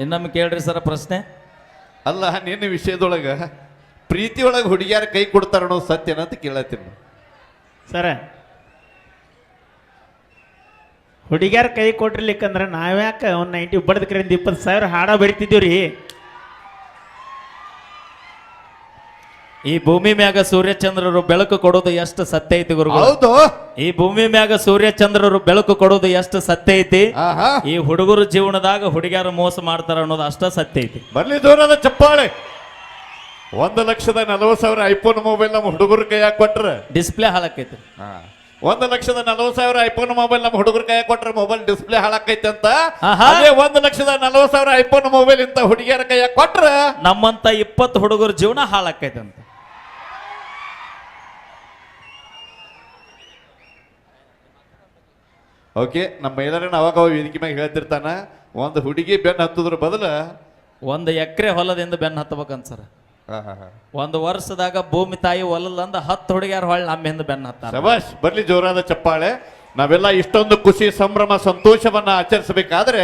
ಇನ್ನೊಮ್ಮೆ ಕೇಳ್ರಿ ಸರ ಪ್ರಶ್ನೆ. ಅಲ್ಲ ನಿನ್ನ ವಿಷಯದೊಳಗ ಪ್ರೀತಿಯೊಳಗೆ ಹುಡುಗಿಯಾರ ಕೈ ಕೊಡ್ತಾರ ಅನ್ನೋದು ಸತ್ಯನ ಅಂತ ಕೇಳತ್ತೀನಿ. ಸರ ಹುಡುಗಿಯಾರ ಕೈ ಕೊಟ್ಟಿರ್ಲಿಕ್ಕಂದ್ರೆ ನಾವ್ಯಾಕೆ ಒಂದು 90 ಬಡ್ದಕ್ರಿಂದ 20,000 ಹಾಡ ಬರಿತಿದ್ದೀವ್ರಿ. ಈ ಭೂಮಿ ಮ್ಯಾಗ ಸೂರ್ಯಚಂದ್ರರು ಬೆಳಕು ಕೊಡೋದು ಎಷ್ಟು ಸತ್ಯ ಐತಿ ಗುರುಗಳು? ಹೌದು. ಈ ಭೂಮಿ ಮ್ಯಾಗ ಸೂರ್ಯಚಂದ್ರರು ಬೆಳಕು ಕೊಡೋದು ಎಷ್ಟು ಸತ್ಯ ಐತಿ. ಈ ಹುಡುಗರು ಜೀವನದಾಗ ಹುಡುಗಿಯರು ಮೋಸ ಮಾಡ್ತಾರ ಅನ್ನೋದು ಅಷ್ಟ ಸತ್ಯ ಐತಿ. ಬರ್ಲಿ ದೂರದ ಚಪ್ಪಾಳೆ. 1,40,000 ಐಫೋನ್ ಮೊಬೈಲ್ ನಮ್ಮ ಹುಡುಗರ ಕೈಯಾಗ ಕೊಟ್ರ ಡಿಸ್ಪ್ಲೇ ಹಾಳಾಕೈತಿ. 1,40,000 ಐಫೋನ್ ಮೊಬೈಲ್ ನಮ್ಮ ಹುಡುಗರ ಕೈಯಾಗ ಕೊಟ್ರ ಮೊಬೈಲ್ ಡಿಸ್ಪ್ಲೇ ಹಾಳಾಕೈತಿ ಅಂತ. ಅದೇ 1,40,000 ಐಫೋನ್ ಮೊಬೈಲ್ ಇಂತ ಹುಡುಗಿಯರ ಕೈಯಾಗ ಕೊಟ್ರ ನಮ್ಮಂತ 20 ಹುಡುಗರ ಜೀವನ ಹಾಳಾಕೈತಿ ಅಂತ. ಓಕೆ, ನಮ್ಮ ಮಹಿಳೆಯರನ್ನ ಅವಾಗ ವೇದಿಕೆ ಮ್ಯಾಗ ಹೇಳ್ತಿರ್ತಾನ, ಒಂದು ಹುಡುಗಿ ಬೆನ್ನ ಹತ್ತದ್ರ ಬದಲ 1 ಎಕರೆ ಹೊಲದಿಂದ ಬೆನ್ನ ಹತ್ತಬೇಕಂತ ಸರ್. 1 ವರ್ಷದಾಗ ಭೂಮಿ ತಾಯಿ ಹೊಲದಂದ 10 ಹುಡುಗಿಯರು ಹೊಳ್ಳಿ ನಮ್ಮ ಹಿಂದೆ ಬೆನ್ನ ಹತ್ತಾರ. ಶಬಾಷ್, ಬರ್ಲಿ ಜೋರಾದ ಚಪ್ಪಾಳೆ. ನಾವೆಲ್ಲ ಇಷ್ಟೊಂದು ಖುಷಿ ಸಂಭ್ರಮ ಸಂತೋಷವನ್ನ ಆಚರಿಸಬೇಕಾದ್ರೆ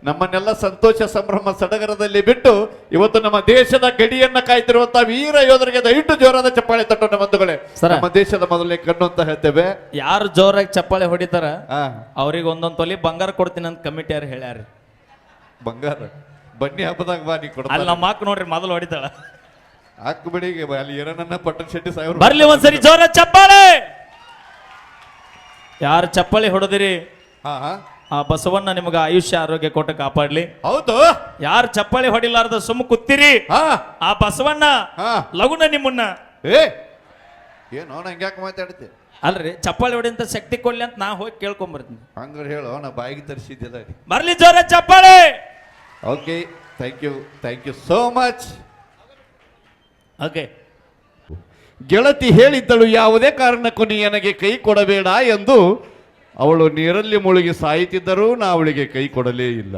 ನಮ್ಮನ್ನೆಲ್ಲ ಸಂತೋಷ ಸಂಭ್ರಮ ಸಡಗರದಲ್ಲಿ ಬಿಟ್ಟು ಇವತ್ತು ನಮ್ಮ ದೇಶದ ಗಡಿಯನ್ನ ಕಾಯ್ತಿರುವಂತಹ ವೀರ ಯೋಧರಿಗೆ ದಯವಿಟ್ಟು ಜೋರಾದ ಚಪ್ಪಾಳೆ ತಟ್ಟೋಣ ಬಂಧುಗಳೇ. ನಮ್ಮ ದೇಶದ ಮೊದಲನೇ ಕಣ್ಣು ಅಂತ ಹೇಳ್ತೇವೆ. ಯಾರು ಜೋರಾಗಿ ಚಪ್ಪಾಳೆ ಹೊಡಿತಾರ ಅವ್ರಿಗೆ 1 ತೊಲಿ ಬಂಗಾರ ಕೊಡ್ತೀನಿ ಅಂತ ಕಮಿಟಿಯವ್ರು ಹೇಳ್ಯಾರ. ಬಂಗಾರ ಬನ್ನಿ ಹಬ್ಬದಾಗ ಬಾ ನೀ ಕೊಡ. ಅಲ್ಲಿ ನಮ್ಮ ಅಕ್ಕ ನೋಡ್ರಿ ಮೊದಲು ಹೊಡಿತಾಳ. ಹಾಕು ಬಿಡಿಗೆ ಅಲ್ಲಿ ಏನನ್ನ ಪಟ್ಟಣ ಶೆಟ್ಟಿ ಸಾಹೇಬ್ರು ಬರ್ಲಿ ಒಂದ್ಸರಿ ಜೋರ ಚಪ್ಪಾಳೆ. ಯಾರು ಚಪ್ಪಾಳೆ ಹೊಡೆದಿರಿ ಆ ಬಸವಣ್ಣ ನಿಮ್ಗೆ ಆಯುಷ್ಯ ಆರೋಗ್ಯ ಕೊಟ್ಟು ಕಾಪಾಡ್ಲಿ. ಹೌದು. ಯಾರು ಚಪ್ಪಾಳೆ ಹೊಡಿಲಾರ್ದ ಸುಮ್ಮ ಕೂತಿರಿ ಆ ಬಸವಣ್ಣ ಲಗುನ ನಿಮ್ಮನ್ನ ಏನೋ ನಂಗ್ಯಾಕೆ ಮಾತಾಡ್ತಿ. ಅಲ್ರಿ ಚಪ್ಪಾಳೆ ಹೊಡಿ ಅಂತ ಶಕ್ತಿ ಕೊಡ್ಲಿ ಅಂತ ನಾ ಹೋಗಿ ಕೇಳ್ಕೊಂಬರ್ತೀನಿ. ಹಂಗಾರೆ ಹೇಳು, ನಾ ಬಾಯಿಗೆ ತರಿಸಿದ್ದಿಲ್ಲ. ಬರ್ಲಿ ಜೋರ ಚಪ್ಪಾಳೆ. Okay, thank you so much. Okay, ಗೆಳತಿ ಹೇಳಿದ್ದಳು, ಯಾವುದೇ ಕಾರಣಕ್ಕೂ ನೀ ನನಗೆ ಕೈ ಕೊಡಬೇಡ ಎಂದು. ಅವಳು ನೀರಲ್ಲಿ ಮುಳುಗಿ ಸಾಯುತ್ತಿದ್ದರೂ ನಾ ಅವಳಿಗೆ ಕೈ ಕೊಡಲೇ ಇಲ್ಲ.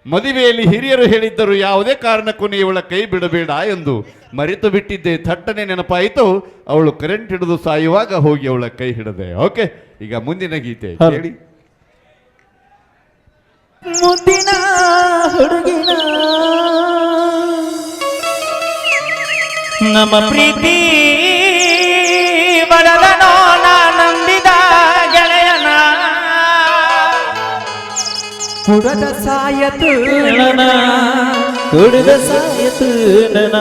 ಮದುವೆಯಲ್ಲಿ ಹಿರಿಯರು ಹೇಳಿದ್ದರು, ಯಾವುದೇ ಕಾರಣಕ್ಕೂ ನೀ ಇವಳ ಕೈ ಬಿಡಬೇಡ ಎಂದು. ಮರೆತು ಬಿಟ್ಟಿದ್ದೆ, ಥಟ್ಟನೆ ನೆನಪಾಯಿತು. ಅವಳು ಕರೆಂಟ್ ಹಿಡಿದು ಸಾಯುವಾಗ ಹೋಗಿ ಅವಳ ಕೈ ಹಿಡದೆ. ಓಕೆ, ಈಗ ಮುಂದಿನ ಗೀತೆ ಹೇಳಿ. ಮುದ್ದಿನ ಹುಡುಗಿನ ನಮ್ಮ ಪ್ರೀತಿ ಬರಲನೋ ನಾ ನಂಬಿದ ಗೆಳೆಯನ ಕುಡದ ಸಾಯತು ಕುಡದ ಸಾಯತು ನನ.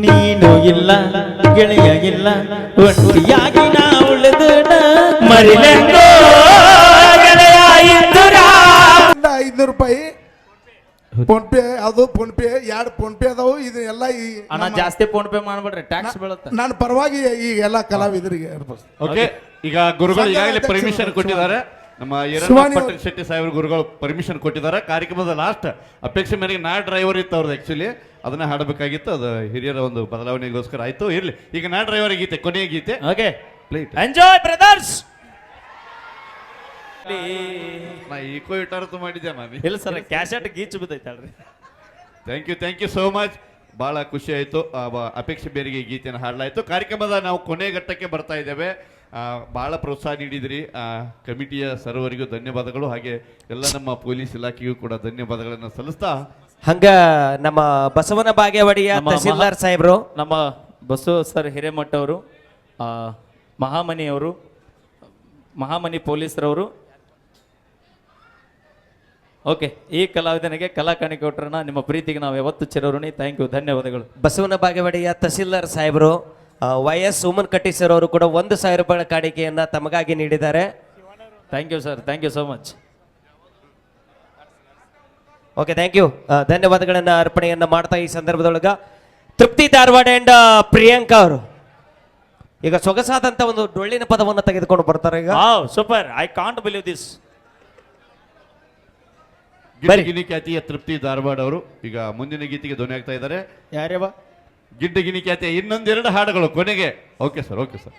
ನೀನು ಇಲ್ಲ ಗೆಳೆಯ ಇಲ್ಲ ಒಂಟಿಯಾಗಿ ನಾ ಉಳಿದು ಮರಿಲೆಂದೋ ಗೆಳೆಯ ಇದ್ದುರ. 500 ರೂಪಾಯಿ ಫೋನ್ ಪೇ, ಅದು ಫೋನ್ ಪೇ 2 ಫೋನ್ ಪೇ ಅದಾವು. ಇದು ಎಲ್ಲ ಅಣ್ಣ ಜಾಸ್ತಿ ಫೋನ್ ಪೇ ಮಾಡ್ಬೇಡ್ರಿ, ಟ್ಯಾಕ್ಸ್ ಬೀಳುತ್ತೆ. ನನ್ನ ಪರವಾಗಿ ಈ ಎಲ್ಲ ಕಲಾವಿದರಿಗೆ. ಓಕೆ, ಈಗ ಗುರುಗಳು ಈಗಾಗಲೇ ಪರ್ಮಿಷನ್ ಕೊಟ್ಟಿದ್ದಾರೆ. ನಮ್ಮ ಪಟ್ಟಣ ಶೆಟ್ಟಿ ಸಾಹೇಬ್ರು ಗುರುಗಳು ಪರ್ಮಿಷನ್ ಕೊಟ್ಟಿದ್ದಾರೆ. ಕಾರ್ಯಕ್ರಮದ ಲಾಸ್ಟ್ ಅಪೇಕ್ಷೆ ಮೇರೆಗೆ ನಾ ಡ್ರೈವರ್ ಇತ್ತು ಅವ್ರದ್ದು. ಆಕ್ಚುಲಿ ಅದನ್ನ ಹಾಡಬೇಕಾಗಿತ್ತು, ಅದು ಹಿರಿಯರ ಒಂದು ಬದಲಾವಣೆಗೋಸ್ಕರ ಆಯ್ತು. ಇರ್ಲಿ, ಈಗ ನಾ ಡ್ರೈವರ್ ಗೀತೆ, ಕೊನೆಯ ಗೀತೆ. Okay, enjoy brothers. ನಾ ಈಕೋ ಇಟ್ಟಾರತು ಮಾಡಿದ್ದೆ ನಾನು. ಇಲ್ಲ ಸರ್, ಕ್ಯಾಸೆಟ್ ಗೀಚು ಬಿದ್ದೈತಲ್ರಿ. Thank you so much. ಬಹಳ ಖುಷಿ ಆಯಿತು. ಅಪೇಕ್ಷೆ ಬೇರೆಗೆ ಗೀತೆಯನ್ನು ಹಾಡಲಾಯಿತು. ಕಾರ್ಯಕ್ರಮದ ನಾವು ಕೊನೆ ಘಟ್ಟಕ್ಕೆ ಬರ್ತಾ ಇದ್ದೇವೆ. ಬಹಳ ಪ್ರೋತ್ಸಾಹ ನೀಡಿದ್ರಿ. ಕಮಿಟಿಯ ಸರ್ವರಿಗೂ ಧನ್ಯವಾದಗಳು. ಹಾಗೆ ಎಲ್ಲ ನಮ್ಮ ಪೊಲೀಸ್ ಇಲಾಖೆಗೂ ಕೂಡ ಧನ್ಯವಾದಗಳನ್ನು ಸಲ್ಲಿಸ್ತಾ, ಹಂಗ ನಮ್ಮ ಬಸವನ ಬಾಗೇವಾಡಿಯ ತಹಸೀಲ್ದಾರ್ ಸಾಹೇಬ್ರು, ನಮ್ಮ ಬಸವ ಸರ್ ಹಿರೇಮಠ ಅವರು, ಮಹಾಮನಿಯವರು, ಮಹಾಮನಿ ಪೊಲೀಸರವರು. ಓಕೆ, ಈ ಕಲಾವಿದನಿಗೆ ಕಲಾ ಕಾಣಿಕೆ ಕೊಟ್ಟರನ್ನ ನಿಮ್ಮ ಪ್ರೀತಿಗೆ ನಾವು ಯಾವತ್ತು ಚಿರಋಣಿ. ಥ್ಯಾಂಕ್ ಯು, ಧನ್ಯವಾದಗಳು. ಬಸವನ ಬಾಗೇವಾಡಿಯ ತಹಸೀಲ್ದಾರ್ ಸಾಹೇಬರು ವೈಎಸ್ ಉಮನ್ ಕಟ್ಟಿ ಸರ್ ಅವರು ಕೂಡ 1,000 ರೂಪಾಯಿ ಕಾಣಿಕೆಯನ್ನ ತಮಗಾಗಿ ನೀಡಿದ್ದಾರೆ. Thank you sir, thank you so much. Okay, thank you. ಧನ್ಯವಾದಗಳನ್ನ ಅರ್ಪಣೆಯನ್ನ ಮಾಡ್ತಾ ಈ ಸಂದರ್ಭದೊಳಗ ತೃಪ್ತಿ ಧಾರವಾಡ ಅಂಡ್ ಪ್ರಿಯಾಂಕಾ ಅವರು ಈಗ ಸೊಗಸಾದಂತ ಒಂದು ಡೊಳ್ಳಿನ ಪದವನ್ನು ತೆಗೆದುಕೊಂಡು ಬರ್ತಾರೆ. ಈಗ super, I can't believe this. ಗಿನಿ ಖ್ಯಾತಿಯ ತೃಪ್ತಿ ಧಾರವಾಡ ಅವರು ಈಗ ಮುಂದಿನ ಗೀತೆಗೆ ಧ್ವನಿ ಆಗ್ತಾ ಇದ್ದಾರೆ. ಯಾರ್ಯವ ಗಿಡ್ಡಗಿನಿ ಖ್ಯಾತಿಯ ಇನ್ನೊಂದೆರಡು ಹಾಡುಗಳು ಕೊನೆಗೆ. Okay sir.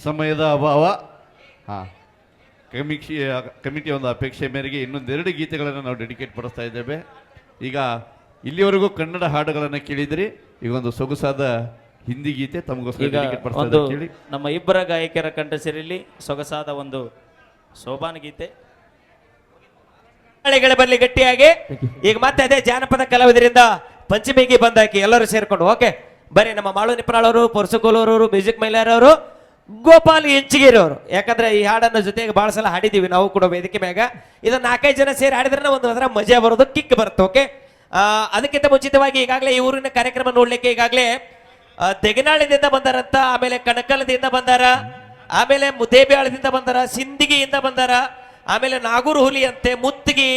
ಸಮಯದ ಅಭಾವ. ಕಮಿಟಿಯ ಒಂದು ಅಪೇಕ್ಷೆ ಮೇರೆಗೆ ಇನ್ನೊಂದೆರಡು ಗೀತೆಗಳನ್ನು ನಾವು ಡೆಡಿಕೇಟ್ ಪಡಿಸ್ತಾ ಇದ್ದೇವೆ. ಈಗ ಇಲ್ಲಿವರೆಗೂ ಕನ್ನಡ ಹಾಡುಗಳನ್ನು ಕೇಳಿದ್ರಿ. ಈಗ ಒಂದು ಸೊಗಸಾದ ಹಿಂದಿ ಗೀತೆ ತಮಗೋಸ್ಕರ ಕೇಳಿ. ನಮ್ಮ ಇಬ್ಬರ ಗಾಯಕರ ಕಂಠ ಸೇರಿಲಿ ಸೊಗಸಾದ ಒಂದು ಸೋಬಾನ ಗೀತೆ. ಹಳೆಗಳ ಬರ್ಲಿ ಗಟ್ಟಿಯಾಗಿ. ಈಗ ಮತ್ತೆ ಅದೇ ಜಾನಪದ ಕಲಾವಿದರಿಂದ ಪಂಚಮಿಗೆ ಬಂದಾಕಿ ಎಲ್ಲರೂ ಸೇರ್ಕೊಂಡು ಓಕೆ ಬರೀ ನಮ್ಮ ಮಾಳು ನಿಪನಾಳವರು, ಪೊರ್ಸುಕೋಲೂರವರು, ಮ್ಯೂಸಿಕ್ ಮೈಲಾರವರು, ಗೋಪಾಲ್ ಇಂಚಿಗೇರಿ ಅವರು. ಯಾಕಂದ್ರೆ ಈ ಹಾಡನ್ನ ಜೊತೆಗೆ ಬಹಳ ಸಲ ಹಾಡಿದೀವಿ ನಾವು ಕೂಡ ವೇದಿಕೆ ಮ್ಯಾಗ. ಇದನ್ನ 4-5 ಜನ ಸೇರಿ ಹಾಡಿದ್ರೆ ಒಂದು ಅದರ ಮಜಾ ಬರೋದು, ಕಿಕ್ ಬರುತ್ತೆ. ಓಕೆ ಅದಕ್ಕಿಂತ ಮುಂಚಿತವಾಗಿ ಈಗಾಗಲೇ ಈ ಊರಿನ ಕಾರ್ಯಕ್ರಮ ನೋಡ್ಲಿಕ್ಕೆ ಈಗಾಗಲೇ ತೆಗನಾಳದಿಂದ ಬಂದಾರಂತ, ಆಮೇಲೆ ಕಣಕಲದಿಂದ ಬಂದಾರ, ಆಮೇಲೆ ಮುದ್ದೇಬಿಯಾಳದಿಂದ ಬಂದಾರ, ಸಿಂದಗಿಯಿಂದ ಬಂದಾರ, ಆಮೇಲೆ ನಾಗೂರು ಹುಲಿ ಅಂತೆ, ಮುತ್ತಿಗಿ,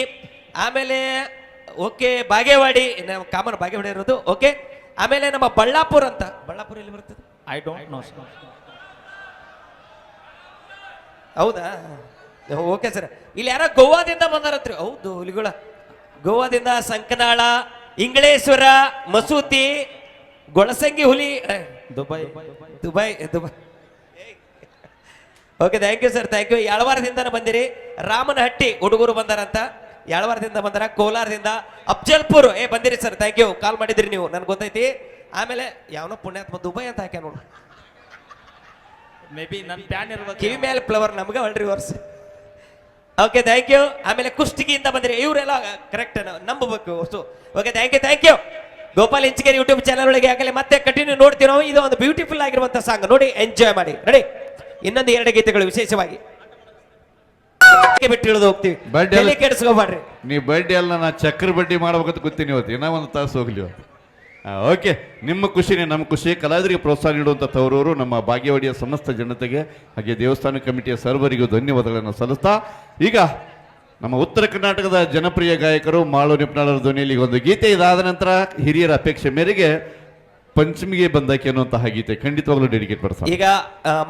ಆಮೇಲೆ ಓಕೆ ಬಾಗೇವಾಡಿ, ಕಾಮನ್ ಬಾಗೇವಾಡಿ ಇರೋದು ಓಕೆ. ಆಮೇಲೆ ನಮ್ಮ ಬಳ್ಳಾಪುರ ಅಂತ, ಬಳ್ಳಾಪುರ ಎಲ್ಲಿ ಬರ್ತದೆ ಐ ಡೋಂಟ್ ನೋ. ಹೌದಾ ಓಕೆ ಸರ್. ಇಲ್ಲಿ ಯಾರೋ ಗೋವಾದಿಂದ ಬಂದಾರತ್ರಿ. ಹೌದು ಹುಲಿಗಳ ಗೋವಾದಿಂದ ಸಂಕನಾಳ, ಇಂಗಳೇಶ್ವರ, ಮಸೂತಿ, ಗೊಳಸಂಗಿ ಹುಲಿ, Dubai Dubai Dubai. Okay thank you sir, thank you. ಯಾಳವಾರದಿಂದ ಬಂದಿರಿ. ರಾಮನಹಟ್ಟಿ ಹುಡುಗರು ಬಂದಾರಂತ, ಯಾಳವಾರದಿಂದ ಬಂದಾರ. ಕೋಲಾರದಿಂದ ಅಫ್ಜಲ್ಪುರ್ ಬಂದಿರಿ ಸರ್, ಥ್ಯಾಂಕ್ ಯು. ಕಾಲ್ ಮಾಡಿದ್ರಿ ನೀವು, ನನ್ಗೆ ಗೊತ್ತೈತಿ. ಆಮೇಲೆ ಯಾವನೋ ಪುಣ್ಯಾತ್ಮ ದುಬೈ ಅಂತ ಹಾಕ್ಯ ನೋಡು, ಮೇ ಬಿ ನನ್ನ ಪ್ಯಾನ್ ಇರ್ಬೇಕು. ಕಿವಿ ಮೇಲೆ ಫ್ಲವರ್ ನಮ್ಗೆ ಒಳ್ರಿ ವರ್ಷ. Okay thank you. ಆಮೇಲೆ ಕುಷ್ಟಗಿಯಿಂದ ಬಂದಿರಿ, ಇವರೆಲ್ಲ ಕರೆಕ್ಟ್ ನಂಬಬೇಕು. Okay thank you. Gopal Inchigeri YouTube channel ಒಳಗೆ ಆಗಲೇ ಮತ್ತೆ ಕಂಟಿನ್ಯೂ ನೋಡ್ತೀವಿ ನಾವು. ಇದು ಒಂದು ಬ್ಯೂಟಿಫುಲ್ ಆಗಿರುವಂತ ಸಾಂಗ್ ನೋಡಿ, ಎಂಜಾಯ್ ಮಾಡಿ. ರೆಡಿ, ಇನ್ನೊಂದು 2 ಗೀತೆಗಳು ವಿಶೇಷವಾಗಿ ಬಿಟ್ಟು ಇಳಿದು ಹೋಗ್ತೀವಿ. Birthday ತಲೆ ಕೆಡಿಸ್ಕೋಬೇಡ್ರಿ. ನೀ ಬಡ್ಡಿ ಅಲ್ಲ, ನಾ ಚಕ್ರ ಬಡ್ಡಿ ಮಾಡ್ಬೇಕಂತ ಗೊತ್ತೀನಿ ಇವತ್ತು. ಇನ್ನೂ ಒಂದು ತಾಸು ಹೋಗ್ಲಿ ಇವತ್ತು. ಓಕೆ, ನಿಮ್ಮ ಖುಷಿನೇ ನಮ್ಮ ಖುಷಿ. ಕಲಾವಿದರಿಗೆ ಪ್ರೋತ್ಸಾಹ ನೀಡುವಂಥ ತವರೂರು ನಮ್ಮ ಬಾಗೇವಾಡಿಯ ಸಮಸ್ತ ಜನತೆಗೆ ಹಾಗೆ ದೇವಸ್ಥಾನ ಕಮಿಟಿಯ ಸರ್ವರಿಗೂ ಧನ್ಯವಾದಗಳನ್ನು ಸಲ್ಲಿಸ್ತಾ, ಈಗ ನಮ್ಮ ಉತ್ತರ ಕರ್ನಾಟಕದ ಜನಪ್ರಿಯ ಗಾಯಕರು ಮಾಳು ನಿಪ್ನಾಳರ ಧ್ವನಿಯಲ್ಲಿ ಒಂದು ಗೀತೆ, ಇದಾದ ನಂತರ ಹಿರಿಯರ ಅಪೇಕ್ಷೆ ಮೇರೆಗೆ ಪಂಚಮಿಗೆ ಬಂದಾಕಿ ಅನ್ನುವಂತಹ ಗೀತೆ ಖಂಡಿತವಾಗ್ಲೂ ಡೆಡಿಕೇಟ್ ಮಾಡ್ತಾರೆ. ಈಗ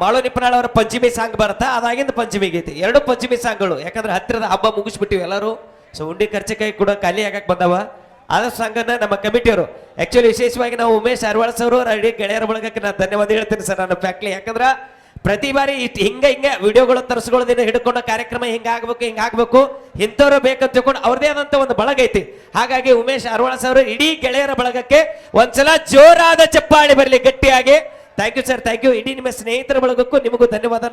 ಮಾಳು ನಿಪ್ಪನಾಳ್ ಅವರ ಪಂಚಮಿ ಸಾಂಗ್ ಬರುತ್ತಾ, ಅದಾಗಿಂದ ಪಂಚಮಿ ಗೀತೆ, 2 ಪಂಚಮಿ ಸಾಂಗ್ಗಳು. ಯಾಕಂದ್ರೆ ಹತ್ತಿರದ ಹಬ್ಬ ಮುಗಿಸ್ಬಿಟ್ಟಿವಿ ಎಲ್ಲರೂ. ಸೊ ಉಂಡಿ ಖರ್ಚಿಕಾಯಿ ಕೂಡ ಖಾಲಿ ಆಗಕ್ಕೆ ಬಂದವ. ಆದ ಸಾಂಗನ್ನ ನಮ್ಮ ಕಮಿಟಿಯವರು ಆಕ್ಚುಲಿ ವಿಶೇಷವಾಗಿ ನಾವು ಉಮೇಶ್ ಅರ್ವಾಳ್ಸ್ ಅವರು ಇಡೀ ಗೆಳೆಯರ ಬಳಗಕ್ಕೆ ನಾನು ಧನ್ಯವಾದ ಹೇಳ್ತೀನಿ ಸರ್ ನನ್ನ ಫ್ಯಾಕ್ಟ್ಲಿ. ಯಾಕಂದ್ರೆ ಪ್ರತಿ ಬಾರಿ ಹಿಂಗೆ ವಿಡಿಯೋಗಳು ತರಿಸ್ಕೊಳ್ಳೋದಿನ ಹಿಡ್ಕೊಂಡ ಕಾರ್ಯಕ್ರಮ ಹಿಂಗಾಗ್ಬೇಕು ಇಂಥವ್ರು ಬೇಕಂತ ತಿಳ್ಕೊಂಡು ಅವ್ರದೇ ಆದಂತ ಒಂದು ಬಳಗ ಐತಿ. ಹಾಗಾಗಿ ಉಮೇಶ್ ಅರ್ವಾಳ್ಸ್ ಅವರು ಇಡೀ ಗೆಳೆಯರ ಬಳಗಕ್ಕೆ ಒಂದ್ಸಲ ಜೋರಾದ ಚಪ್ಪಾಳಿ ಬರಲಿ ಗಟ್ಟಿಯಾಗಿ. Thank you sir, thank you. ಇಡೀ ನಿಮ್ಮ ಸ್ನೇಹಿತರ ಬಳಗಕ್ಕೂ ನಿಮಗೂ ಧನ್ಯವಾದ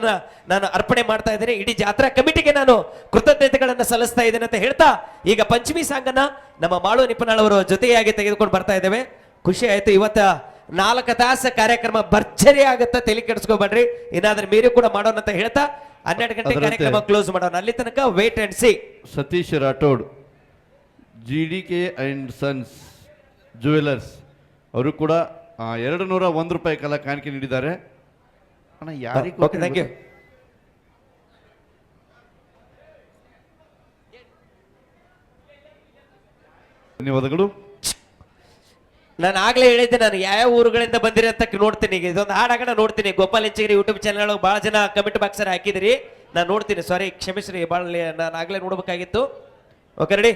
ನಾನು ಅರ್ಪಣೆ ಮಾಡ್ತಾ ಇದ್ದೇನೆ. ಇಡೀ ಜಾತ್ರಾ ಕಮಿಟಿಗೆ ನಾನು ಕೃತಜ್ಞತೆಗಳನ್ನು ಸಲ್ಲಿಸ್ತಾ ಇದ್ದೇನೆ ಅಂತ ಹೇಳ್ತಾ, ಈಗ ಪಂಚಮಿ ಸಾಂಗನ್ನ ನಮ್ಮ ಮಾಳು ನಿಪನಾಳ್ ಅವರು ಜೊತೆಯಾಗಿ ತೆಗೆದುಕೊಂಡು ಬರ್ತಾ ಇದ್ದೇವೆ. ಖುಷಿ ಆಯ್ತು. ಇವತ್ತ 4 ತಾಸು ಕಾರ್ಯಕ್ರಮ ಭರ್ಜರಿ ಆಗುತ್ತಾ, ತಲೆ ಕೆಡಿಸ್ಕೋಬೇಡ್ರಿ. ಏನಾದ್ರೂ ಮೀರಿ ಕೂಡ ಮಾಡೋಣ ಅಂತ ಹೇಳ್ತಾ 12 ಗಂಟೆ ಕಾರ್ಯಕ್ರಮ ಕ್ಲೋಸ್ ಮಾಡೋಣ. ಅಲ್ಲಿ ತನಕ wait and see. Satish Rathod, GDK and sons jewellers ಅವರು ಕೂಡ 201 ರೂಪಾಯಿ ಕಾಲ ಕಾಣಿಕೆ ನೀಡಿದ್ದಾರೆ. ಅಣ್ಣ ಯಾರಿಗೆ ಓಕೆ ಥ್ಯಾಂಕ್ ಯು. ಧನ್ಯವಾದಗಳು. ನಾನು ಆಗ್ಲೇ ಹೇಳಿದ್ದೆ, ನಾನು ಯಾವ ಊರುಗಳಿಂದ ಬಂದಿರಿ ಅಂತ ನೋಡ್ತೀನಿ. ಈಗ ಇದೊಂದು ಹಾಡಾಗಣ ನೋಡ್ತೀನಿ. ಗೋಪಾಲ್ ಇಂಚಿಗೇರಿ ಯೂಟ್ಯೂಬ್ ಚಾನಲ್ ಬಹಳ ಜನ ಕಮೆಂಟ್ ಬಾಕ್ಸರ್ ಹಾಕಿದಿರಿ, ನಾನು ನೋಡ್ತೀನಿ. ಸಾರಿ ಕ್ಷಮಿಸ್ರಿ, ಭಾಳ ನಾನು ಆಗ್ಲೇ ನೋಡ್ಬೇಕಾಗಿತ್ತು. Okay ready.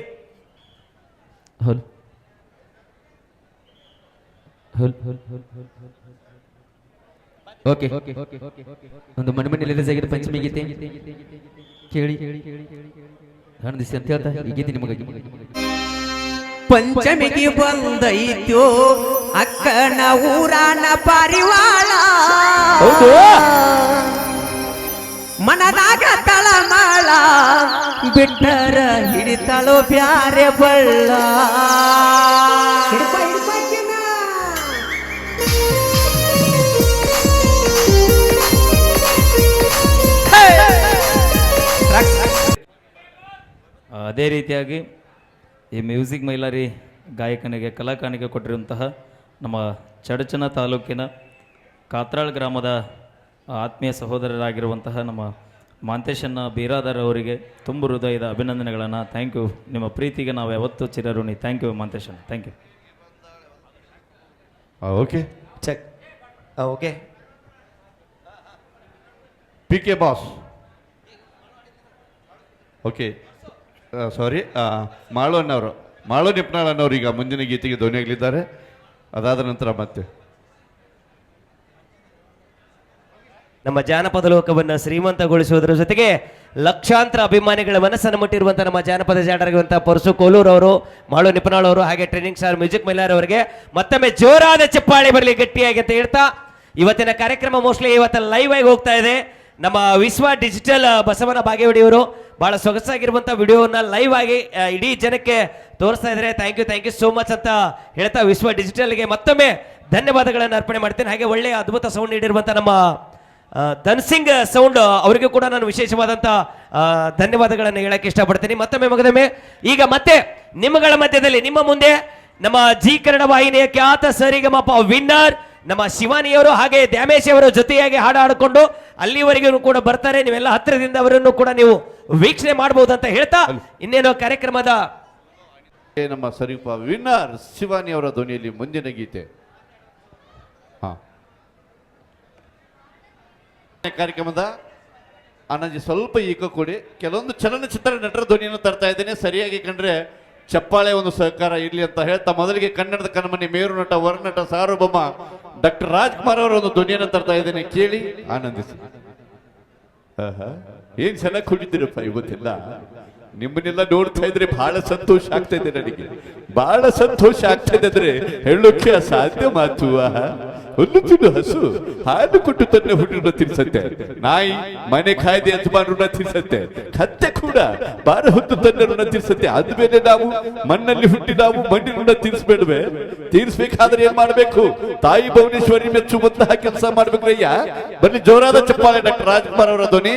ಓಕೆ, ಒಂದು ಮನೆ ರಿಲೀಸ್ ಆಗಿದೆ ಪಂಚಮಿ ಗೀತೆ ಕೇಳಿ ಹಣದಿಸಿ ಅಂತ ಹೇಳ್ತಾ ಈ ಗೀತೆ ನಿಮಗೆ. ಪಂಚಮಿಗೆ ಬಂದೈತ್ಯೋ ಅಕ್ಕನ ಊರಾನ ಪಾರಿವಾಳ, ಮನದಾಗ ತಳಮಾಳ ಬಿಟ್ಟರ ಹಿಡಿತಳೋ ಬ್ಯಾರೆ ಬಳ್ಳ. ಅದೇ ರೀತಿಯಾಗಿ ಈ ಮ್ಯೂಸಿಕ್ ಮೈಲಾರಿ ಗಾಯಕನಿಗೆ ಕಲಾಕಾಣಿಕೆ ಕೊಟ್ಟಿರುವಂತಹ ನಮ್ಮ ಚಡಚನ ತಾಲೂಕಿನ ಕಾತ್ರಾಳ್ ಗ್ರಾಮದ ಆತ್ಮೀಯ ಸಹೋದರರಾಗಿರುವಂತಹ ನಮ್ಮ ಮಾಂತೇಶನ್ನ ಬೀರಾದರ್ ಅವರಿಗೆ ತುಂಬ ಹೃದಯದ ಅಭಿನಂದನೆಗಳನ್ನು. Thank you. ನಿಮ್ಮ ಪ್ರೀತಿಗೆ ನಾವು ಯಾವತ್ತೂ ಚಿರಋಣಿ. ಥ್ಯಾಂಕ್ ಯು ಮಾಂತೇಶನ್, thank you. Okay check. Okay PK boss. Okay sorry, Malu Nipnal ಅನ್ನೋರು ಈಗ ಮುಂದಿನ ಗೀತೆಗೆ ಧ್ವನಿಯಾಗಲಿದ್ದಾರೆ. ಅದಾದ ನಂತರ ಮತ್ತೆ ನಮ್ಮ ಜಾನಪದ ಲೋಕವನ್ನು ಶ್ರೀಮಂತಗೊಳಿಸುವುದರ ಜೊತೆಗೆ ಲಕ್ಷಾಂತರ ಅಭಿಮಾನಿಗಳ ಮನಸ್ಸನ್ನು ಮುಟ್ಟಿರುವಂಥ ನಮ್ಮ ಜಾನಪದ ಜಾಡರಾಗಿರುವಂಥ ಪರಸು ಕೋಲೂರು ಅವರು, ಮಾಳು ನಿಪನಾಳ್ ಅವರು, ಹಾಗೆ ಟ್ರೈನಿಂಗ್ ಸ್ಟಾರ್ ಮ್ಯೂಸಿಕ್ ಮೈಲಾರ್ ಅವರಿಗೆ ಮತ್ತೊಮ್ಮೆ ಜೋರಾದ ಚಪ್ಪಾಳಿ ಬರಲಿ ಗಟ್ಟಿಯಾಗಿ ಅಂತ ಹೇಳ್ತಾ, ಇವತ್ತಿನ ಕಾರ್ಯಕ್ರಮ ಮೋಸ್ಟ್ಲಿ ಇವತ್ತು ಲೈವ್ ಆಗಿ ಹೋಗ್ತಾ ಇದೆ. ನಮ್ಮ ವಿಶ್ವ ಡಿಜಿಟಲ್ ಬಸವನ ಬಾಗೇವಾಡಿಯವರು ಬಹಳ ಸೊಗಸಾಗಿರುವಂಥ ವಿಡಿಯೋನ ಲೈವ್ ಆಗಿ ಇಡೀ ಜನಕ್ಕೆ ತೋರಿಸ್ತಾ ಇದ್ದಾರೆ. ಥ್ಯಾಂಕ್ ಯು ಸೋ ಮಚ್ ಅಂತ ಹೇಳ್ತಾ ವಿಶ್ವ ಡಿಜಿಟಲ್ಗೆ ಮತ್ತೊಮ್ಮೆ ಧನ್ಯವಾದಗಳನ್ನು ಅರ್ಪಣೆ ಮಾಡ್ತೇನೆ. ಹಾಗೆ ಒಳ್ಳೆಯ ಅದ್ಭುತ ಸೌಂಡ್ ನೀಡಿರುವಂಥ ನಮ್ಮ ಧನ್ಸಿಂಗ್ ಸೌಂಡ್ ಅವರಿಗೂ ಕೂಡ ನಾನು ವಿಶೇಷವಾದಂಥ ಧನ್ಯವಾದಗಳನ್ನು ಹೇಳಕ್ಕೆ ಇಷ್ಟಪಡ್ತೀನಿ. ಮತ್ತೊಮ್ಮೆ ಈಗ ಮತ್ತೆ ನಿಮ್ಮಗಳ ಮಧ್ಯದಲ್ಲಿ ನಿಮ್ಮ ಮುಂದೆ ನಮ್ಮ ಜಿ ಕನ್ನಡ ವಾಹಿನಿಯ ಖ್ಯಾತ ಸರಿಗಮಪ ವಿನ್ನರ್ ನಮ್ಮ ಶಿವಾನಿಯವರು ಹಾಗೆ ದ್ಯಾಮೇಶ್ ಅವರ ಜೊತೆಯಾಗಿ ಹಾಡು ಹಾಡಿಕೊಂಡು ಅಲ್ಲಿವರೆಗೂ ಕೂಡ ಬರ್ತಾರೆ. ನೀವೆಲ್ಲ ಹತ್ತಿರದಿಂದ ಅವರನ್ನು ಕೂಡ ನೀವು ವೀಕ್ಷಣೆ ಮಾಡಬಹುದು ಅಂತ ಹೇಳ್ತಾ ಇನ್ನೇನೋ ಕಾರ್ಯಕ್ರಮದ ನಮ್ಮ ಸರಿಪ ವಿನ್ನರ್ ಶಿವಾನಿ ಅವರ ಧ್ವನಿಯಲ್ಲಿ ಮುಂದಿನ ಗೀತೆ. ಕಾರ್ಯಕ್ರಮದ ಆನಂದಿ ಸ್ವಲ್ಪ ಈಗ ಕೊಡಿ. ಕೆಲವೊಂದು ಚಲನಚಿತ್ರ ನಟರ ಧ್ವನಿಯನ್ನು ತರ್ತಾ ಇದ್ದೇನೆ, ಸರಿಯಾಗಿ ಕಂಡ್ರೆ ಚಪ್ಪಾಳೆ ಒಂದು ಸಹಕಾರ ಇರಲಿ ಅಂತ ಹೇಳ್ತಾ ಮೊದಲಿಗೆ ಕನ್ನಡದ ಕಣ್ಮನಿ ಮೇರು ನಟ ವರನಟ ಸಾರ್ವಭೌಮ ಡಾಕ್ಟರ್ ರಾಜ್ಕುಮಾರ್ ಅವರ ಒಂದು ಧ್ವನಿಯನ್ನು ತರ್ತಾ ಇದ್ದೇನೆ, ಕೇಳಿ ಆನಂದಿಸಿ. ಏನ್ ಚೆನ್ನಾಗಿ ಕುಡಿದಿರಪ್ಪ ಇವತ್ತೆಲ್ಲ. ನಿಮ್ಮನ್ನೆಲ್ಲ ನೋಡ್ತಾ ಇದ್ರೆ ಬಹಳ ಸಂತೋಷ ಆಗ್ತಾ ಇದೆ, ನನಗೆ ಬಹಳ ಸಂತೋಷ ಆಗ್ತಾ ಇದೆ ಅಂದ್ರೆ ಹೇಳೋಕೆ ಅಸಾಧ್ಯ ಮಾತು. ಹುಲ್ಲು ತಿನ್ನು ಹಸು ಹಾಲು ಕೊಟ್ಟು ತನ್ನ ಹುಡುಗನ ತಿನ್ಸತ್ತೆ, ನಾಯಿ ಮನೆ ಕಾಯ್ದೆ ಯಜಮಾನರನ್ನ ತಿನ್ಸತ್ತೆ, ಕತ್ತೆ ಕೂಡ ಬಾರ ಹೊತ್ತು ತನ್ನ ಋಣ ತಿನ್ಸತ್ತೆ. ಆದ್ಮೇಲೆ ನಾವು ಮಣ್ಣಲ್ಲಿ ಹುಟ್ಟಿ ನಾವು ಮಣ್ಣಿನ ತಿನ್ಸ್ಬೇಡ್ವೆ? ತೀರ್ಸ್ಬೇಕಾದ್ರೆ ಏನ್ ಮಾಡ್ಬೇಕು? ತಾಯಿ ಭುವನೇಶ್ವರಿ ಮೆಚ್ಚುವಂತಹ ಕೆಲಸ ಮಾಡ್ಬೇಕ್ರಯ್ಯ. ಬನ್ನಿ ಜೋರಾದ ಚಪ್ಪಾಳೆ ಡಾಕ್ಟರ್ ರಾಜ್ಕುಮಾರ್ ಅವರ ಧ್ವನಿ.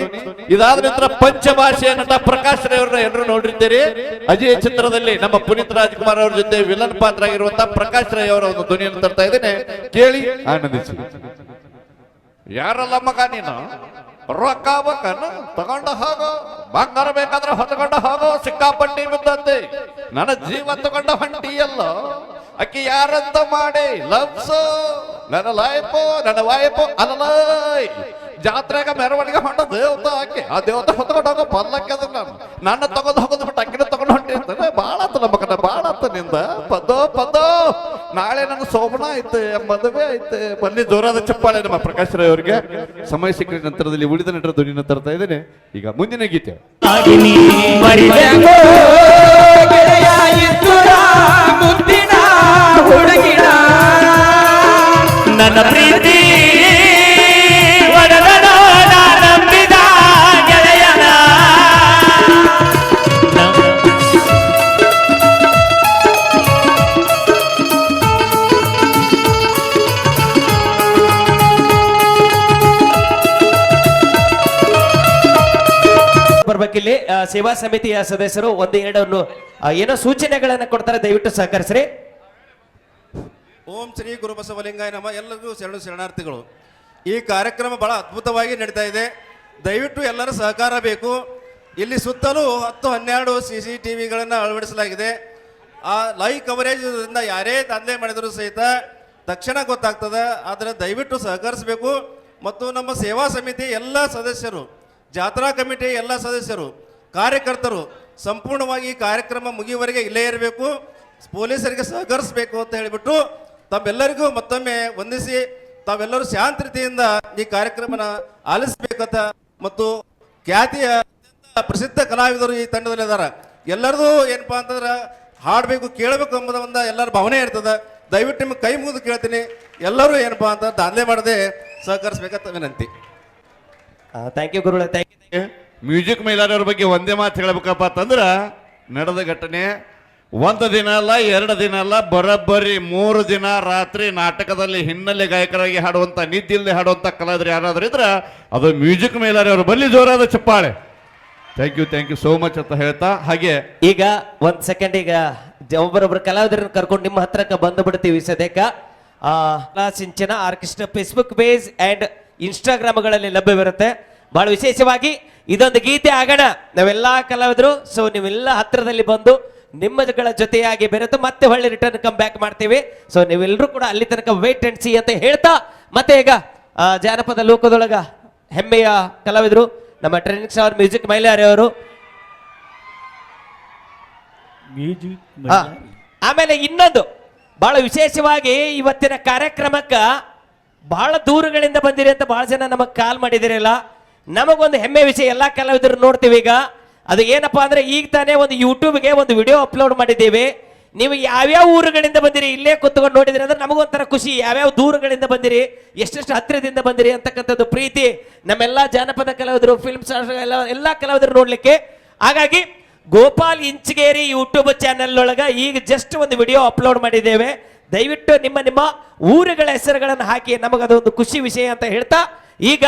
ಇದಾದ ನಂತರ ಪಂಚಭಾಷೆಯ ನಟ ಪ್ರಕಾಶ್ ರೈ ಅವರನ್ನ ಎಲ್ಲರೂ ನೋಡಿರ್ತೀರಿ. ಅಜಯ್ ಚಿತ್ರದಲ್ಲಿ ನಮ್ಮ ಪುನೀತ್ ರಾಜ್ಕುಮಾರ್ ಅವರ ಜೊತೆ ವಿಲನ್ ಪಾತ್ರ ಆಗಿರುವಂತಹ ಪ್ರಕಾಶ್ ರೈ ಅವರ ಒಂದು ಧ್ವನಿಯನ್ನು ತರ್ತಾ ಇದ್ದೇನೆ, ಕೇಳಿ ಆನಂದಿಸಿ. ಯಾರಲ್ಲ ಮಗ ನೀನು? ರೊಕ್ಕ ಬೇಕನ್ನು ತಗೊಂಡು ಹೋಗೋ, ಬಂಗಾರ ಬೇಕಾದ್ರೆ ಹೊತ್ಕೊಂಡು ಹೋಗೋ, ಸಿಕ್ಕಾಪಟ್ಟಿ ಬಿದ್ದತ್ತೆ. ನನ್ನ ಜೀವ ತಗೊಂಡ ಹೊಂಟಿಯಲ್ಲ, ಅಕ್ಕಿ ಯಾರಂತ ಮಾಡಿ ಲವ್ಸು ನನ್ನ ಲೈಫು ನನ್ನ ವೈಫು ಅಲ್ಲ. ಜಾತ್ರೆಗ ಮೆರವಣಿಗೆ ಹೊಂಡ ದೇವತ ಆಕೆ, ಆ ದೇವತ ಹೊತ್ಕೊಂಡು ಹೋಗೋ ಪಲ್ಲಕ್ಕೆ ಅದು ನನ್ನ ತಗೊಂಡು ಹೋಗೋದು ಬಿಟ್ಟು ಅಕ್ಕಿನ ತಗೊಂಡು ಹೊಂಟಿ ಅಂತಾನೆ. ಬಾಳ ಆತ ನಮ್ಮಕನ, ಬಾಳ ಆತ ನಿಂದ ಪದೋ ನಾಳೆ ನನ್ನ ಸೋಮನ ಐತೆ, ಮದುವೆ ಐತೆ. ಬನ್ನಿ ಜೋರಾದ ಚಪ್ಪಾಳೆ ನಮ್ಮ ಪ್ರಕಾಶ್ ರೈ ಅವರಿಗೆ. ಸಮಯ ಸಿಕ್ಕ ನಂತರದಲ್ಲಿ ಉಳಿದ ನಟರ ಧ್ವನಿಯನ್ನು ತರ್ತಾ ಇದ್ದೇನೆ. ಈಗ ಮುಂದಿನ ಗೀತೆ. ನನ್ನ ಪ್ರೀತಿ ಬರ್ಬೇಕಿಲ್ಲಿ ಸೇವಾ ಸಮಿತಿಯ ಸದಸ್ಯರು ಒಂದು ಎರಡನ್ನು ಏನೋ ಸೂಚನೆಗಳನ್ನ ಕೊಡ್ತಾರೆ, ದಯವಿಟ್ಟು ಸಹಕರಿಸ್ರಿ. ಓಂ ಶ್ರೀ ಗುರು ಬಸವಲಿಂಗಾಯ ನಮ. ಎಲ್ಲರಿಗೂ ಶರಣಾರ್ಥಿಗಳು. ಈ ಕಾರ್ಯಕ್ರಮ ಬಹಳ ಅದ್ಭುತವಾಗಿ ನಡೀತಾ ಇದೆ. ದಯವಿಟ್ಟು ಎಲ್ಲರ ಸಹಕಾರ ಬೇಕು. ಇಲ್ಲಿ ಸುತ್ತಲೂ 10-12 CCTVಗಳನ್ನು ಅಳವಡಿಸಲಾಗಿದೆ. ಆ ಲೈವ್ ಕವರೇಜ್ ಇಂದ ಯಾರೇ ದಂಧೆ ಮಾಡಿದರೂ ಸಹಿತ ತಕ್ಷಣ ಗೊತ್ತಾಗ್ತದೆ. ಆದರೆ ದಯವಿಟ್ಟು ಸಹಕರಿಸಬೇಕು. ಮತ್ತು ನಮ್ಮ ಸೇವಾ ಸಮಿತಿ ಎಲ್ಲ ಸದಸ್ಯರು, ಜಾತ್ರಾ ಕಮಿಟಿ ಎಲ್ಲ ಸದಸ್ಯರು, ಕಾರ್ಯಕರ್ತರು ಸಂಪೂರ್ಣವಾಗಿ ಈ ಕಾರ್ಯಕ್ರಮ ಮುಗಿಯುವವರೆಗೆ ಇಲ್ಲೇ ಇರಬೇಕು, ಪೊಲೀಸರಿಗೆ ಸಹಕರಿಸಬೇಕು ಅಂತ ಹೇಳಿಬಿಟ್ಟು ತಮ್ಮೆಲ್ಲರಿಗೂ ಮತ್ತೊಮ್ಮೆ ವಂದಿಸಿ ತಾವೆಲ್ಲರೂ ಶಾಂತ ರೀತಿಯಿಂದ ಈ ಕಾರ್ಯಕ್ರಮನ ಆಲಿಸಬೇಕಂತ ಮತ್ತು ಖ್ಯಾತಿಯ ಪ್ರಸಿದ್ಧ ಕಲಾವಿದರು ಈ ತಂಡದಲ್ಲಿ ಇದ್ದಾರೆ. ಎಲ್ಲರದು ಏನಪ್ಪಾ ಅಂತಂದ್ರೆ ಹಾಡಬೇಕು ಕೇಳಬೇಕು ಎಂಬುದ ಒಂದು ಎಲ್ಲರ ಭಾವನೆ ಇರ್ತದೆ. ದಯವಿಟ್ಟು ನಿಮ್ಗೆ ಕೈ ಮುಗಿದು ಕೇಳ್ತೀನಿ, ಎಲ್ಲರೂ ಏನಪ್ಪಾ ಅಂತ ದಾಂಧಲೆ ಮಾಡದೆ ಸಹಕರಿಸಬೇಕಂತ ವಿನಂತಿ. ಥ್ಯಾಂಕ್ ಯು ಗುರುಗಳೇ, ಥ್ಯಾಂಕ್ ಯು. ಮ್ಯೂಸಿಕ್ ಮೈಲಾರವ್ರ ಬಗ್ಗೆ ಒಂದೇ ಮಾತು ಹೇಳಬೇಕಪ್ಪ ಅಂತಂದ್ರ, ನಡೆದ ಘಟನೆ 1 ದಿನ ಅಲ್ಲ 2 ದಿನ ಅಲ್ಲ, ಬರೋಬ್ಬರಿ 3 ದಿನ ರಾತ್ರಿ ನಾಟಕದಲ್ಲಿ ಹಿನ್ನೆಲೆ ಗಾಯಕರಾಗಿ ಹಾಡುವಂತ, ನಿದ್ದೆ ಇಲ್ಲದೆ ಹಾಡುವಂತ ಕಲಾವಿದರು ಯಾರಾದ್ರೂ ಇದ್ರ ಅದು ಮ್ಯೂಸಿಕ್ ಮೈಲಾರವ್ರು. ಬಲ್ಲಿ ಜೋರಾದ ಚಪ್ಪಾಳೆ. ಥ್ಯಾಂಕ್ ಯು ಸೋ ಮಚ್ ಅಂತ ಹೇಳ್ತಾ, ಹಾಗೆ ಈಗ 1 ಸೆಕೆಂಡ್, ಈಗ ಒಬ್ಬರೊಬ್ಬರು ಕಲಾವಿದರನ್ನು ಕರ್ಕೊಂಡು ನಿಮ್ಮ ಹತ್ರಕ್ಕೆ ಬಂದು ಬಿಡ್ತೀವಿ ಸದ್ಯಕ್ಕ. ಸಿಂಚನ ಆರ್ಕೆಸ್ಟ್ರಾ ಫೇಸ್ಬುಕ್ ಪೇಜ್ ಅಂಡ್ ಇನ್ಸ್ಟಾಗ್ರಾಮ್ಗಳಲ್ಲಿ ಲಭ್ಯವಿರುತ್ತೆ. ಬಹಳ ವಿಶೇಷವಾಗಿ ಇದೊಂದು ಗೀತೆ ಆಗೋಣ ನಾವೆಲ್ಲ ಕಲಾವಿದರು. ಸೊ ನೀವೆಲ್ಲ ಹತ್ರದಲ್ಲಿ ಬಂದು ನಿಮ್ಮಗಳ ಜೊತೆಯಾಗಿ ಬೆರೆತು ಮತ್ತೆ ಹೊಳ್ಳಿ ರಿಟರ್ನ್ ಕಮ್ ಬ್ಯಾಕ್ ಮಾಡ್ತೀವಿ. ಸೊ ನೀವೆಲ್ಲರೂ ಕೂಡ ಅಲ್ಲಿ ತನಕ ವೇಟ್ ಅಂಡ್ ಸಿ ಅಂತ ಹೇಳ್ತಾ, ಮತ್ತೆ ಈಗ ಜಾನಪದ ಲೋಕದೊಳಗ ಹೆಮ್ಮೆಯ ಕಲಾವಿದರು ನಮ್ಮ ಟ್ರೈನಿಂಗ್ ಸ್ಟಾರ್ ಮ್ಯೂಸಿಕ್ ಮೈಲಾರಿ ಅವರು. ಆಮೇಲೆ ಇನ್ನೊಂದು ಬಹಳ ವಿಶೇಷವಾಗಿ ಇವತ್ತಿನ ಕಾರ್ಯಕ್ರಮಕ್ಕ ಬಹಳ ದೂರಗಳಿಂದ ಬಂದಿರಿ ಅಂತ ಬಹಳ ಜನ ನಮಗೆ ಕಾಲ್ ಮಾಡಿದಿರಲ್ಲ. ನಮಗೊಂದು ಹೆಮ್ಮೆ ವಿಷಯ, ಎಲ್ಲ ಕಲಾವಿದರು ನೋಡ್ತೀವಿ. ಈಗ ಅದು ಏನಪ್ಪಾ ಅಂದ್ರೆ, ಈಗ ತಾನೇ ಒಂದು ಯೂಟ್ಯೂಬ್ಗೆ ಒಂದು ವಿಡಿಯೋ ಅಪ್ಲೋಡ್ ಮಾಡಿದ್ದೀವಿ. ನೀವು ಯಾವ್ಯಾವ ಊರುಗಳಿಂದ ಬಂದಿರಿ ಇಲ್ಲೇ ಕುತ್ಕೊಂಡು ನೋಡಿದ್ರಿ ಅಂದ್ರೆ ನಮಗೊಂಥರ ಖುಷಿ. ಯಾವ್ಯಾವ ದೂರಗಳಿಂದ ಬಂದಿರಿ, ಎಷ್ಟೆಷ್ಟು ಹತ್ತಿರದಿಂದ ಬಂದಿರಿ ಅಂತಕ್ಕಂಥದ್ದು ಪ್ರೀತಿ ನಮ್ಮೆಲ್ಲ ಜಾನಪದ ಕಲಾವಿದರು, ಫಿಲ್ಮ್ ಸ್ಟಾರ್ಸ್ ಎಲ್ಲ ಕಲಾವಿದರು ನೋಡ್ಲಿಕ್ಕೆ. ಹಾಗಾಗಿ ಗೋಪಾಲ್ ಇಂಚಗೇರಿ ಯೂಟ್ಯೂಬ್ ಚಾನೆಲ್ ಒಳಗ ಈಗ ಜಸ್ಟ್ ಒಂದು ವಿಡಿಯೋ ಅಪ್ಲೋಡ್ ಮಾಡಿದ್ದೇವೆ. ದಯವಿಟ್ಟು ನಿಮ್ಮ ನಿಮ್ಮ ಊರುಗಳ ಹೆಸರುಗಳನ್ನು ಹಾಕಿ, ನಮಗದೊಂದು ಖುಷಿ ವಿಷಯ ಅಂತ ಹೇಳ್ತಾ ಈಗ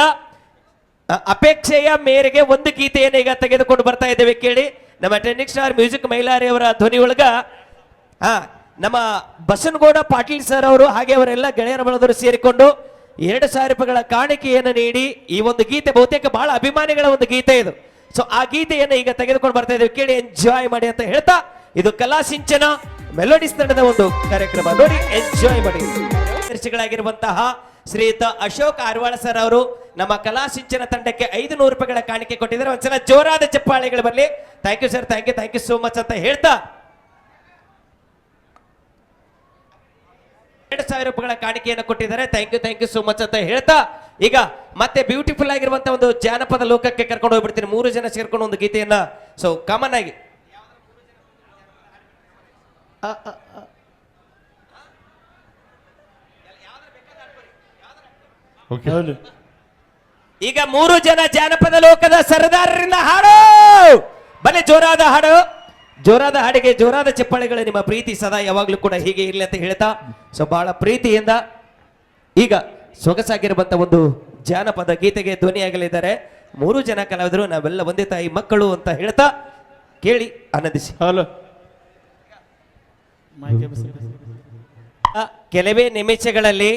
ಅಪೇಕ್ಷೆಯ ಮೇರೆಗೆ ಒಂದು ಗೀತೆಯನ್ನು ಈಗ ತೆಗೆದುಕೊಂಡು ಬರ್ತಾ ಇದ್ದೇವೆ. ಕೇಳಿ, ನಮ್ಮ ಟ್ರೆಂಡಿಂಗ್ ಸ್ಟಾರ್ ಮ್ಯೂಸಿಕ್ ಮೈಲಾರಿ ಅವರ ಧ್ವನಿ ಒಳಗ ನಮ್ಮ ಬಸನಗೌಡ ಪಾಟೀಲ್ ಸರ್ ಅವರು ಹಾಗೆ ಅವರೆಲ್ಲ ಗೆಳೆಯರ ಬಳಗದವರು ಸೇರಿಕೊಂಡು 2,000 ರೂಪಾಯಿಗಳ ಕಾಣಿಕೆಯನ್ನು ನೀಡಿ ಈ ಒಂದು ಗೀತೆ ಬಹುತೇಕ ಬಹಳ ಅಭಿಮಾನಿಗಳ ಒಂದು ಗೀತೆ ಇದು. ಸೊ ಆ ಗೀತೆಯನ್ನು ಈಗ ತೆಗೆದುಕೊಂಡು ಬರ್ತಾ ಇದ್ದೇವೆ. ಕೇಳಿ, ಎಂಜಾಯ್ ಮಾಡಿ ಅಂತ ಹೇಳ್ತಾ, ಇದು ಕಲಾ ಸಿಂಚನ ಮೆಲೋಡಿಸ್ ತಂಡದ ಒಂದು ಕಾರ್ಯಕ್ರಮ. ನೋಡಿ, ಎಂಜಾಯ್ ಮಾಡಿ. ದರ್ಶಿಗಳಾಗಿರುವಂತಹ ಶ್ರೀಯುತ ಅಶೋಕ್ ಆರ್ವಾಳ ಸರ್ ಅವರು ನಮ್ಮ ಕಲಾ ಸಿಂಚನ ತಂಡಕ್ಕೆ 500 ರೂಪಾಯಿಗಳ ಕಾಣಿಕೆ ಕೊಟ್ಟಿದ್ದಾರೆ. ಒಂದ್ಸಲ ಜೋರಾದ ಚಪ್ಪಾಳೆಗಳು ಬರಲಿ. Thank you sir, thank you so much ಅಂತ ಹೇಳ್ತಾ 2,000 ರೂಪಾಯಿಗಳ ಕಾಣಿಕೆಯನ್ನು ಕೊಟ್ಟಿದ್ದಾರೆ. ಥ್ಯಾಂಕ್ ಯು ಸೋ ಮಚ್ ಅಂತ ಹೇಳ್ತಾ ಈಗ ಮತ್ತೆ ಬ್ಯೂಟಿಫುಲ್ ಆಗಿರುವಂತಹ ಒಂದು ಜಾನಪದ ಲೋಕಕ್ಕೆ ಕರ್ಕೊಂಡು ಹೋಗ್ಬಿಡ್ತೀನಿ. 3 ಜನ ಸೇರ್ಕೊಂಡು ಒಂದು ಗೀತೆಯನ್ನ ಸೊ ಕಾಮನ್ ಆಗಿ ಈಗ 3 ಜನ ಜಾನಪದ ಲೋಕದ ಸರದಾರರಿಂದ ಹಾಡು ಬನ್ನಿ. ಜೋರಾದ ಹಾಡಿಗೆ ಜೋರಾದ ಚಪ್ಪಾಳೆಗಳು. ನಿಮ್ಮ ಪ್ರೀತಿ ಸದಾ ಯಾವಾಗ್ಲೂ ಕೂಡ ಹೀಗೆ ಇರಲಿ ಅಂತ ಹೇಳ್ತಾ ಸೊ ಬಹಳ ಪ್ರೀತಿಯಿಂದ ಈಗ ಸೊಗಸಾಗಿರುವಂತ ಒಂದು ಜಾನಪದ ಗೀತೆಗೆ ಧ್ವನಿಯಾಗಲಿದ್ದಾರೆ 3 ಜನ ಕಲಾವಿದರು. ನಾವೆಲ್ಲ ಒಂದೇ ತಾಯಿ ಮಕ್ಕಳು ಅಂತ ಹೇಳ್ತಾ ಕೇಳಿ ಆನಂದಿಸಿ. ಹಲೋ, ಕೆಲವೇ ನಿಮಿಷಗಳಲ್ಲಿ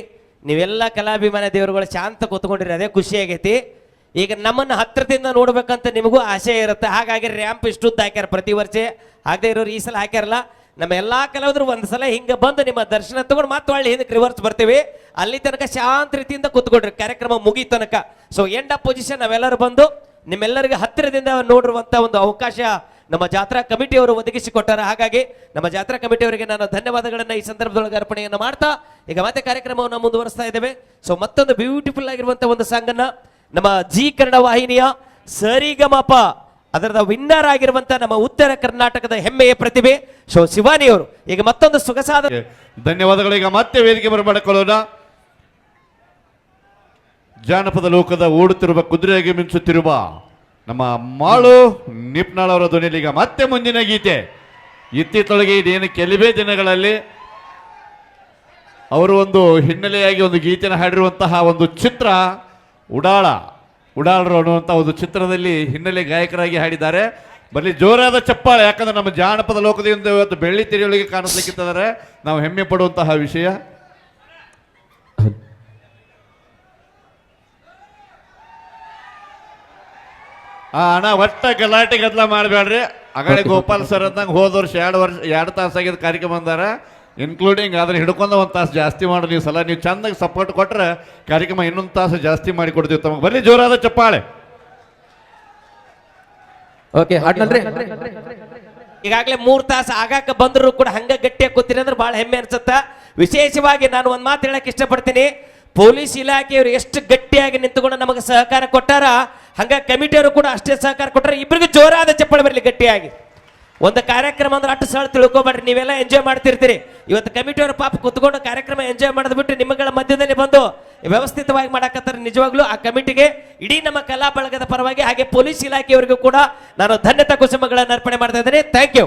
ನೀವೆಲ್ಲ ಕಲಾಭಿಮಾನ ದೇವರುಗಳು ಶಾಂತ ಕೂತ್ಕೊಂಡಿರಿ, ಅದೇ ಖುಷಿ ಆಗೈತಿ. ಈಗ ನಮ್ಮನ್ನು ಹತ್ರದಿಂದ ನೋಡ್ಬೇಕಂತ ನಿಮಗೂ ಆಸೆ ಇರುತ್ತೆ. ಹಾಗಾಗಿ ರ್ಯಾಂಪ್ ಇಷ್ಟುದ್ದ ಹಾಕ್ಯಾರ, ಪ್ರತಿ ವರ್ಷ ಆಗದೆ ಇರೋರು ಈ ಸಲ ಹಾಕ್ಯಾರಲ್ಲ. ನಮ್ಮ ಎಲ್ಲಾ ಕಲಾವಿದರು ಒಂದ್ಸಲ ಹಿಂಗೆ ಬಂದು ನಿಮ್ಮ ದರ್ಶನ ತಗೊಂಡು ಮತ್ತೆ ಒಳ್ಳೆ ಹಿಂದಕ್ಕೆ ರಿವರ್ಸ್ ಬರ್ತೀವಿ. ಅಲ್ಲಿ ತನಕ ಶಾಂತ ರೀತಿಯಿಂದ ಕೂತ್ಕೊಡ್ರಿ ಕಾರ್ಯಕ್ರಮ ಮುಗಿ ತನಕ. ಸೊ ಎಂಡ್ ಆಫ್ ಪೊಸಿಷನ್ ನಾವೆಲ್ಲರೂ ಬಂದು ನಿಮ್ಮೆಲ್ಲರಿಗೆ ಹತ್ತಿರದಿಂದ ನೋಡಿರುವಂತ ಒಂದು ಅವಕಾಶ ನಮ್ಮ ಜಾತ್ರಾ ಕಮಿಟಿಯವರು ಒದಗಿಸಿಕೊಟ್ಟಾರ. ಹಾಗಾಗಿ ನಮ್ಮ ಜಾತ್ರಾ ಕಮಿಟಿಯವರಿಗೆ ನಾನು ಧನ್ಯವಾದಗಳನ್ನು ಈ ಸಂದರ್ಭದೊಳಗೆ ಅರ್ಪಣೆಯನ್ನು ಮಾಡ್ತಾ ಈಗ ಮತ್ತೆ ಕಾರ್ಯಕ್ರಮವನ್ನು ಮುಂದುವರಿಸ್ತಾ ಇದ್ದೇವೆ. ಸೊ ಮತ್ತೊಂದು ಬ್ಯೂಟಿಫುಲ್ ಆಗಿರುವಂತಹ ಒಂದು ಸಾಂಗ್ ಅನ್ನ ನಮ್ಮ ಜಿ ಕನ್ನಡ ವಾಹಿನಿಯ ಸರಿಗಮಪ ಅದರದ ವಿನ್ನರ್ ಆಗಿರುವಂತ ನಮ್ಮ ಉತ್ತರ ಕರ್ನಾಟಕದ ಹೆಮ್ಮೆಯ ಪ್ರತಿಭೆ ಶೋ ಶಿವಾನಿ ಅವರು ಈಗ ಮತ್ತೊಂದು ಸೊಗಸಾದ ಧನ್ಯವಾದಗಳು. ಈಗ ಮತ್ತೆ ವೇದಿಕೆ ಬರಮಾಡಿಕೊಳ್ಳೋಣ. ಜಾನಪದ ಲೋಕದ ಓಡುತ್ತಿರುವ ಕುದುರೆಯಾಗಿ ಮಿಂಚುತ್ತಿರುವ ನಮ್ಮ ಮಾಳು ನಿಪ್ನಾಳ್ ಅವರ ಧ್ವನಿಯಲ್ಲಿ ಈಗ ಮತ್ತೆ ಮುಂದಿನ ಗೀತೆ. ಇತ್ತೀಚೆಗೆ ಇದೇನು ಕೆಲವೇ ದಿನಗಳಲ್ಲಿ ಅವರು ಒಂದು ಹಿನ್ನೆಲೆಯಾಗಿ ಒಂದು ಗೀತೆನ ಹಾಡಿರುವಂತಹ ಒಂದು ಚಿತ್ರ ಉಡಾಳರು ಅನ್ನುವಂಥ ಒಂದು ಚಿತ್ರದಲ್ಲಿ ಹಿನ್ನೆಲೆ ಗಾಯಕರಾಗಿ ಹಾಡಿದ್ದಾರೆ. ಬರೀ ಜೋರಾದ ಚಪ್ಪಾಳೆ, ಯಾಕಂದ್ರೆ ನಮ್ಮ ಜಾನಪದ ಲೋಕದಿಂದ ಇವತ್ತು ಬೆಳ್ಳಿ ತೆರೆಯೊಳಗೆ ಕಾಣಿಸ್ಲಿಕ್ಕಿದ್ದಾರೆ. ನಾವು ಹೆಮ್ಮೆ ಪಡುವಂತಹ ವಿಷಯ. ಅಣ್ಣ ಒಟ್ಟ ಗಲಾಟೆ ಗದ್ದಲ ಮಾಡಬೇಡ್ರಿ. ಅಗಡೆ ಗೋಪಾಲ್ ಸರ್ ಅಂದಂಗೆ ಹೋದ ವರ್ಷ 2 ತಾಸಾಗಿದ್ದ ಕಾರ್ಯಕ್ರಮ ಅಂದಾರ, ಇನ್ಕ್ಲೂಡಿಂಗ್ ಅದನ್ನ ಹಿಡ್ಕೊಂಡು 1 ತಾಸು ಜಾಸ್ತಿ ಮಾಡಿ ನೀವು ಸಲ ನೀವು ಚಂದಾಗಿ ಸಪೋರ್ಟ್ ಕೊಟ್ರೆ ಕಾರ್ಯಕ್ರಮ ಇನ್ನೊಂದು ತಾಸು ಜಾಸ್ತಿ ಮಾಡಿ ಕೊಡ್ತೀವಿ ತಮಗೆ. ಬರೀ ಜೋರಾದ ಚಪ್ಪಾಳೆ. ಓಕೆ, ಹಾಡ್ನಲ್ರಿ. ಈಗಾಗಲೇ 3 ತಾಸು ಆಗಾಕ ಬಂದ್ರು ಕೂಡ ಹಂಗ ಗಟ್ಟಿಯಾಗಿ ಕೂತಿರಿ ಅಂದ್ರೆ ಬಹಳ ಹೆಮ್ಮೆ ಅನ್ಸುತ್ತ. ವಿಶೇಷವಾಗಿ ನಾನು ಒಂದು ಮಾತು ಹೇಳಕ್ ಇಷ್ಟಪಡ್ತೀನಿ. ಪೊಲೀಸ್ ಇಲಾಖೆಯವರು ಎಷ್ಟು ಗಟ್ಟಿಯಾಗಿ ನಿಂತುಕೊಂಡು ನಮಗೆ ಸಹಕಾರ ಕೊಟ್ಟಾರ, ಹಂಗ ಕಮಿಟಿಯವರು ಕೂಡ ಅಷ್ಟೇ ಸಹಕಾರ ಕೊಟ್ಟಾರ. ಇಬ್ಬರಿಗೂ ಜೋರಾದ ಚಪ್ಪಾಳೆ ಬರಲಿ ಗಟ್ಟಿಯಾಗಿ. ಒಂದು ಕಾರ್ಯಕ್ರಮ ಅಂದ್ರೆ ಅಷ್ಟು ಸಲ ತಿಳ್ಕೊಬೇಡ್ರಿ, ನೀವೆಲ್ಲ ಎಂಜಾಯ್ ಮಾಡ್ತಿರ್ತೀರಿ. ಇವತ್ತು ಕಮಿಟಿಯವರು ಪಾಪ ಕುತ್ಕೊಂಡು ಕಾರ್ಯಕ್ರಮ ಎಂಜಾಯ್ ಮಾಡೋದು ಬಿಟ್ಟು ನಿಮ್ಮಗಳ ಮಧ್ಯದಲ್ಲಿ ಬಂದು ವ್ಯವಸ್ಥಿತವಾಗಿ ಮಾಡಕತ್ತಾರೆ. ನಿಜವಾಗ್ಲೂ ಆ ಕಮಿಟಿಗೆ ಇಡೀ ನಮ್ಮ ಕಲಾ ಬಳಗದ ಪರವಾಗಿ ಹಾಗೆ ಪೊಲೀಸ್ ಇಲಾಖೆಯವರಿಗೂ ಕೂಡ ನಾನು ಧನ್ಯತಾ ಕುಸುಮಗಳನ್ನು ಅರ್ಪಣೆ ಮಾಡ್ತಾ ಇದ್ದೇನೆ. Thank you.